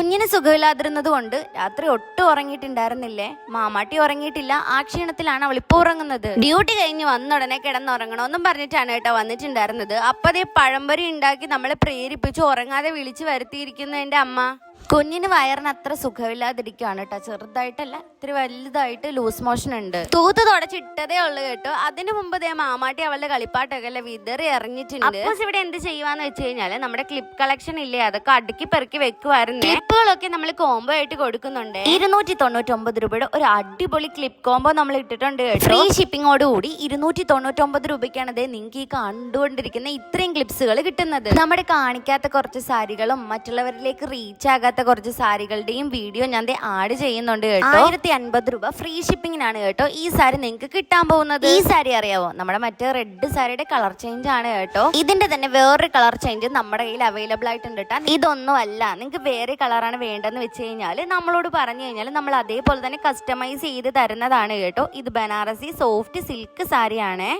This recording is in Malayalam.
കുഞ്ഞിന് സുഖമില്ലാതിരുന്നത് കൊണ്ട് രാത്രി ഒട്ടും ഉറങ്ങിയിട്ടുണ്ടായിരുന്നില്ലേ. മാമാട്ടി ഉറങ്ങിയിട്ടില്ല. ആ ക്ഷീണത്തിലാണ് അവൾ ഇപ്പോൾ ഉറങ്ങുന്നത്. ഡ്യൂട്ടി കഴിഞ്ഞ് വന്ന ഉടനെ കിടന്നുറങ്ങണമെന്നും പറഞ്ഞിട്ടാണ് കേട്ടോ വന്നിട്ടുണ്ടായിരുന്നത്. അപ്പതേ പഴംപൊരി ഉണ്ടാക്കി നമ്മളെ പ്രേരിപ്പിച്ച് ഉറങ്ങാതെ വിളിച്ചു വരുത്തിയിരിക്കുന്നു എൻ്റെ അമ്മ. കുഞ്ഞിന് വയറിന് അത്ര സുഖമില്ലാതിരിക്കുകയാണ് കേട്ടോ. ചെറുതായിട്ടല്ല, ഇത്തിരി വലുതായിട്ട് ലൂസ് മോഷൻ ഉണ്ട്. തൂത്ത് തുടച്ചിട്ടതേ ഉള്ളു കേട്ടോ. അതിന് മുമ്പ് ദേ മാമാട്ടി അവളുടെ കളിപ്പാട്ടൊക്കെ അല്ല വിതറി എറിഞ്ഞിട്ടുണ്ട്. അപ്പൂസ് ഇവിടെ എന്ത് ചെയ്യുവാന്ന് വെച്ച് കഴിഞ്ഞാല് നമ്മുടെ ക്ലിപ്പ് കളക്ഷൻ ഇല്ലേ, അതൊക്കെ അടുക്കി പെറുക്കി വെക്കുവായിരുന്നു. ക്ലിപ്പുകളൊക്കെ നമ്മൾ കോംബോ ആയിട്ട് കൊടുക്കുന്നുണ്ട്. 299 രൂപയുടെ ഒരു അടിപൊളി ക്ലിപ്പ് കോംബോ നമ്മൾ ഇട്ടിട്ടുണ്ട് കേട്ടോ. ഫ്രീ ഷിപ്പിങ്ങോട് കൂടി 299 രൂപയ്ക്കാണ് ദേ നിങ്ങൾക്ക് ഈ കണ്ടുകൊണ്ടിരിക്കുന്ന ഇത്രയും ക്ലിപ്സുകൾ കിട്ടുന്നത്. നമ്മുടെ കാണിക്കാത്ത കുറച്ച് സാരികളും മറ്റുള്ളവരിലേക്ക് റീച്ച് ആകാത്ത കുറച്ച് സാരികളുടെയും വീഡിയോ ഞാൻ ആഡ് ചെയ്യുന്നുണ്ട് കേട്ടോ. 1050 രൂപ ഫ്രീ ഷിപ്പിങ്ങിനാണ് കേട്ടോ ഈ സാരി നിങ്ങൾക്ക് കിട്ടാൻ പോകുന്നത്. ഈ സാരി അറിയാവോ, നമ്മുടെ മറ്റേ റെഡ് സാരിയുടെ കളർ ചേഞ്ച് ആണ് കേട്ടോ. ഇതിന്റെ തന്നെ വേറൊരു കളർ ചേഞ്ച് നമ്മുടെ കയ്യിൽ അവൈലബിൾ ആയിട്ടുണ്ട് കേട്ടോ. ഇതൊന്നും അല്ല, നിങ്ങൾക്ക് വേറെ കളറാണ് വേണ്ടെന്ന് വെച്ച് കഴിഞ്ഞാൽ നമ്മളോട് പറഞ്ഞു കഴിഞ്ഞാൽ നമ്മൾ അതേപോലെ തന്നെ കസ്റ്റമൈസ് ചെയ്ത് തരുന്നതാണ് കേട്ടോ. ഇത് ബനാറസി സോഫ്റ്റ് സിൽക്ക് സാരിയാണേ.